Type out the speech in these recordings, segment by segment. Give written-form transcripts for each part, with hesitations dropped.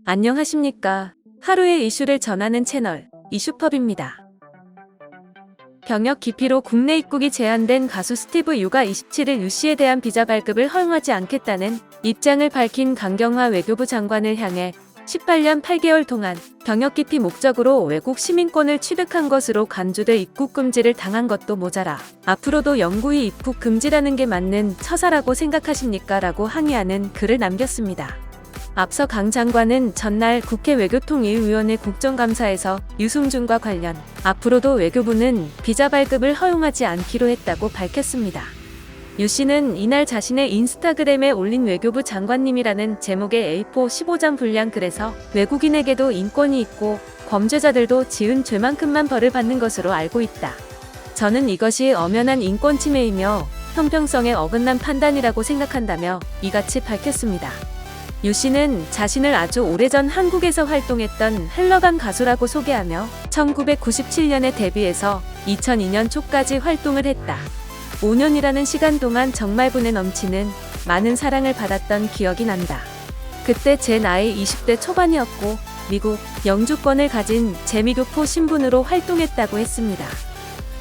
안녕하십니까. 하루의 이슈를 전하는 채널 이슈펍입니다. 병역 기피로 국내 입국이 제한된 가수 스티브 유가 27일 유씨에 대한 비자 발급을 허용하지 않겠다는 입장을 밝힌 강경화 외교부 장관을 향해 18년 8개월 동안 병역 기피 목적으로 외국 시민권을 취득한 것으로 간주돼 입국 금지를 당한 것도 모자라 앞으로도 영구히 입국 금지라는 게 맞는 처사라고 생각하십니까? 라고 항의하는 글을 남겼습니다. 앞서 강 장관은 전날 국회 외교통일위원회 국정감사에서 유승준과 관련 앞으로도 외교부는 비자 발급을 허용하지 않기로 했다고 밝혔습니다. 유 씨는 이날 자신의 인스타그램에 올린 외교부 장관님이라는 제목의 A4 15장 분량 글에서 외국인에게도 인권이 있고 범죄자들도 지은 죄만큼만 벌을 받는 것으로 알고 있다. 저는 이것이 엄연한 인권 침해이며 형평성에 어긋난 판단이라고 생각한다며 이같이 밝혔습니다. 유 씨는 자신을 아주 오래전 한국에서 활동했던 흘러간 가수라고 소개하며 1997년에 데뷔해서 2002년 초까지 활동을 했다. 5년이라는 시간 동안 정말 분에 넘치는 많은 사랑을 받았던 기억이 난다. 그때 제 나이 20대 초반이었고 미국 영주권을 가진 재미교포 신분으로 활동했다고 했습니다.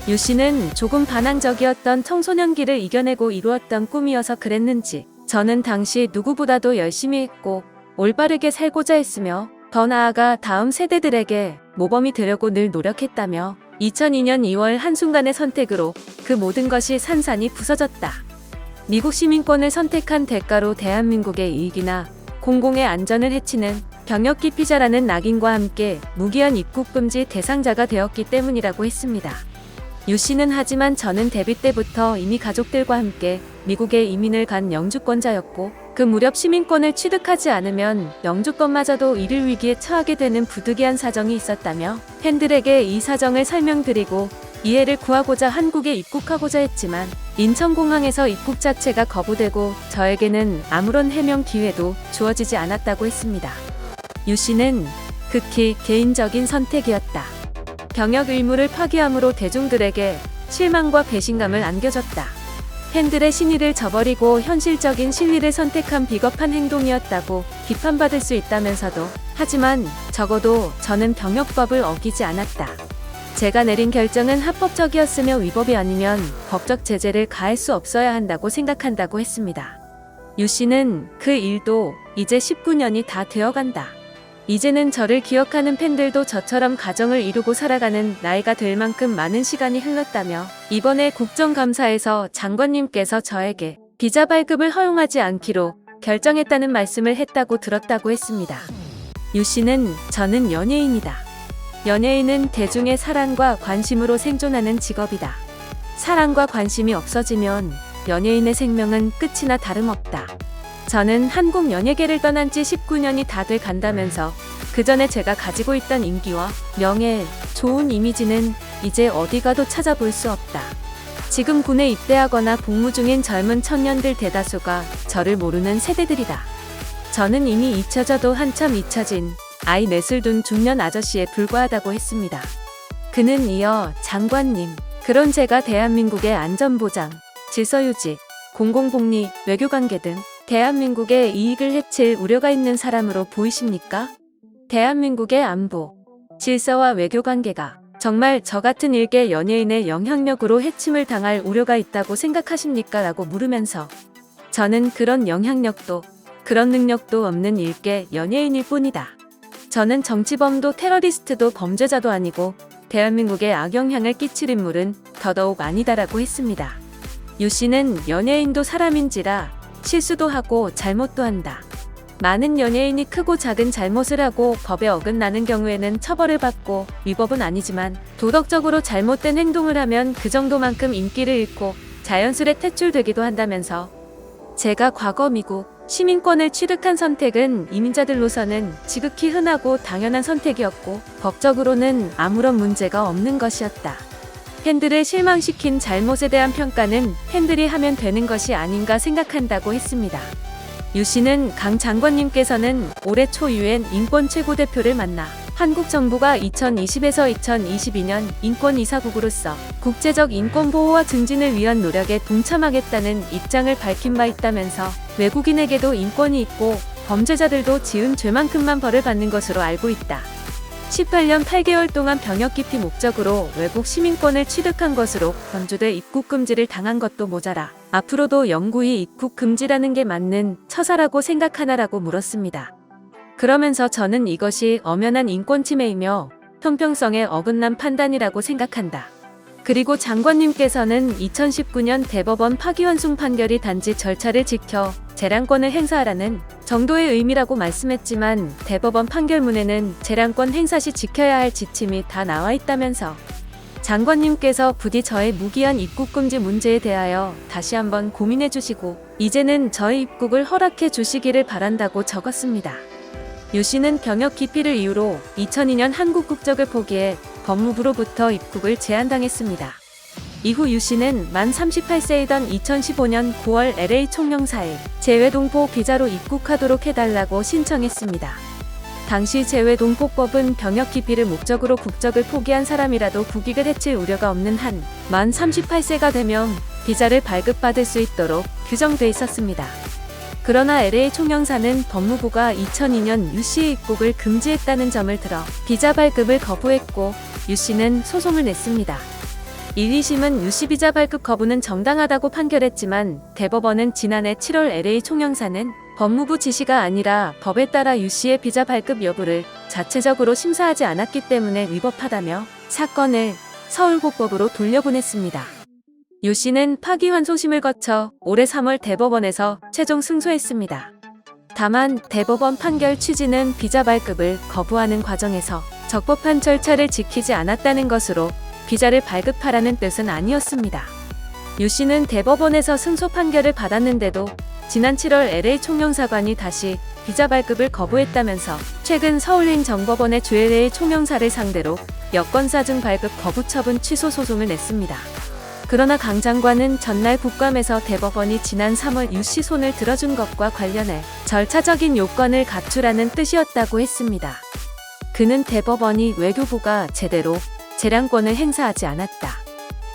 유 씨는 조금 반항적이었던 청소년기를 이겨내고 이루었던 꿈이어서 그랬는지 저는 당시 누구보다도 열심히 했고 올바르게 살고자 했으며 더 나아가 다음 세대들에게 모범이 되려고 늘 노력했다며 2002년 2월 한순간의 선택으로 그 모든 것이 산산이 부서졌다. 미국 시민권을 선택한 대가로 대한민국의 이익이나 공공의 안전을 해치는 병역 기피자라는 낙인과 함께 무기한 입국 금지 대상자가 되었기 때문이라고 했습니다. 유 씨는 하지만 저는 데뷔 때부터 이미 가족들과 함께 미국에 이민을 간 영주권자였고 그 무렵 시민권을 취득하지 않으면 영주권마저도 잃을 위기에 처하게 되는 부득이한 사정이 있었다며 팬들에게 이 사정을 설명드리고 이해를 구하고자 한국에 입국하고자 했지만 인천공항에서 입국 자체가 거부되고 저에게는 아무런 해명 기회도 주어지지 않았다고 했습니다. 유 씨는 극히 개인적인 선택이었다. 병역 의무를 파기함으로 대중들에게 실망과 배신감을 안겨줬다. 팬들의 신의를 저버리고 현실적인 실리를 선택한 비겁한 행동이었다고 비판받을 수 있다면서도 하지만 적어도 저는 병역법을 어기지 않았다. 제가 내린 결정은 합법적이었으며 위법이 아니면 법적 제재를 가할 수 없어야 한다고 생각한다고 했습니다. 유 씨는 그 일도 이제 19년이 다 되어간다. 이제는 저를 기억하는 팬들도 저처럼 가정을 이루고 살아가는 나이가 될 만큼 많은 시간이 흘렀다며 이번에 국정감사에서 장관님께서 저에게 비자 발급을 허용하지 않기로 결정했다는 말씀을 했다고 들었다고 했습니다. 유 씨는 저는 연예인이다. 연예인은 대중의 사랑과 관심으로 생존하는 직업이다. 사랑과 관심이 없어지면 연예인의 생명은 끝이나 다름없다. 저는 한국 연예계를 떠난 지 19년이 다 돼 간다면서 그 전에 제가 가지고 있던 인기와 명예, 좋은 이미지는 이제 어디 가도 찾아볼 수 없다. 지금 군에 입대하거나 복무 중인 젊은 청년들 대다수가 저를 모르는 세대들이다. 저는 이미 잊혀져도 한참 잊혀진 아이 넷을 둔 중년 아저씨에 불과하다고 했습니다. 그는 이어 장관님, 그런 제가 대한민국의 안전보장, 질서유지, 공공복리, 외교관계 등 대한민국의 이익을 해칠 우려가 있는 사람으로 보이십니까? 대한민국의 안보, 질서와 외교관계가 정말 저 같은 일개 연예인의 영향력으로 해침을 당할 우려가 있다고 생각하십니까? 라고 물으면서 저는 그런 영향력도 그런 능력도 없는 일개 연예인일 뿐이다. 저는 정치범도 테러리스트도 범죄자도 아니고 대한민국에 악영향을 끼칠 인물은 더더욱 아니다라고 했습니다. 유 씨는 연예인도 사람인지라 실수도 하고 잘못도 한다. 많은 연예인이 크고 작은 잘못을 하고 법에 어긋나는 경우에는 처벌을 받고 위법은 아니지만 도덕적으로 잘못된 행동을 하면 그 정도만큼 인기를 잃고 자연스레 퇴출되기도 한다면서 제가 과거 미국 시민권을 취득한 선택은 이민자들로서는 지극히 흔하고 당연한 선택이었고 법적으로는 아무런 문제가 없는 것이었다. 팬들을 실망시킨 잘못에 대한 평가는 팬들이 하면 되는 것이 아닌가 생각한다고 했습니다. 유 씨는 강 장관님께서는 올해 초 UN 인권 최고대표를 만나 한국 정부가 2020에서 2022년 인권이사국으로서 국제적 인권 보호와 증진을 위한 노력에 동참하겠다는 입장을 밝힌 바 있다면서 외국인에게도 인권이 있고 범죄자들도 지은 죄만큼만 벌을 받는 것으로 알고 있다. 18년 8개월 동안 병역 기피 목적으로 외국 시민권을 취득한 것으로 건조돼 입국 금지를 당한 것도 모자라 앞으로도 영구히 입국 금지라는 게 맞는 처사라고 생각하나라고 물었습니다. 그러면서 저는 이것이 엄연한 인권 침해이며 형평성에 어긋난 판단이라고 생각한다. 그리고 장관님께서는 2019년 대법원 파기환송 판결이 단지 절차를 지켜 재량권을 행사하라는 정도의 의미라고 말씀했지만 대법원 판결문에는 재량권 행사 시 지켜야 할 지침이 다 나와 있다면서 장관님께서 부디 저의 무기한 입국 금지 문제에 대하여 다시 한번 고민해 주시고 이제는 저의 입국을 허락해 주시기를 바란다고 적었습니다. 유 씨는 병역 기피를 이유로 2002년 한국 국적을 포기해 법무부로부터 입국을 제한당했습니다. 이후 유 씨는 만 38세이던 2015년 9월 LA 총영사에 재외동포 비자로 입국하도록 해달라고 신청했습니다. 당시 재외동포법은 병역 기피를 목적으로 국적을 포기한 사람이라도 국익을 해칠 우려가 없는 한 만 38세가 되면 비자를 발급받을 수 있도록 규정돼 있었습니다. 그러나 LA 총영사는 법무부가 2002년 유 씨의 입국을 금지했다는 점을 들어 비자 발급을 거부했고 유 씨는 소송을 냈습니다. 1, 2심은 유 씨 비자 발급 거부는 정당하다고 판결했지만 대법원은 지난해 7월 LA 총영사는 법무부 지시가 아니라 법에 따라 유 씨의 비자 발급 여부를 자체적으로 심사하지 않았기 때문에 위법하다며 사건을 서울고법으로 돌려보냈습니다. 유 씨는 파기환송심을 거쳐 올해 3월 대법원에서 최종 승소했습니다. 다만 대법원 판결 취지는 비자 발급을 거부하는 과정에서 적법한 절차를 지키지 않았다는 것으로 비자를 발급하라는 뜻은 아니었습니다. 유 씨는 대법원에서 승소 판결을 받았는데도 지난 7월 LA 총영사관이 다시 비자 발급을 거부했다면서 최근 서울행정법원의 LA 총영사를 상대로 여권사증 발급 거부 처분 취소 소송을 냈습니다. 그러나 강 장관은 전날 국감에서 대법원이 지난 3월 유 씨 손을 들어준 것과 관련해 절차적인 요건을 갖추라는 뜻이었다고 했습니다. 그는 대법원이 외교부가 제대로 재량권을 행사하지 않았다.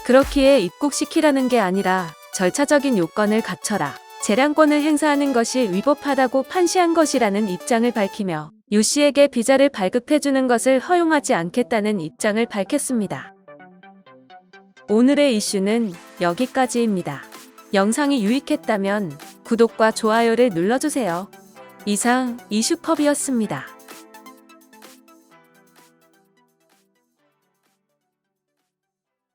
그렇기에 입국시키라는 게 아니라 절차적인 요건을 갖춰라. 재량권을 행사하는 것이 위법하다고 판시한 것이라는 입장을 밝히며 유 씨에게 비자를 발급해주는 것을 허용하지 않겠다는 입장을 밝혔습니다. 오늘의 이슈는 여기까지입니다. 영상이 유익했다면 구독과 좋아요를 눌러주세요. 이상 이슈펍이었습니다.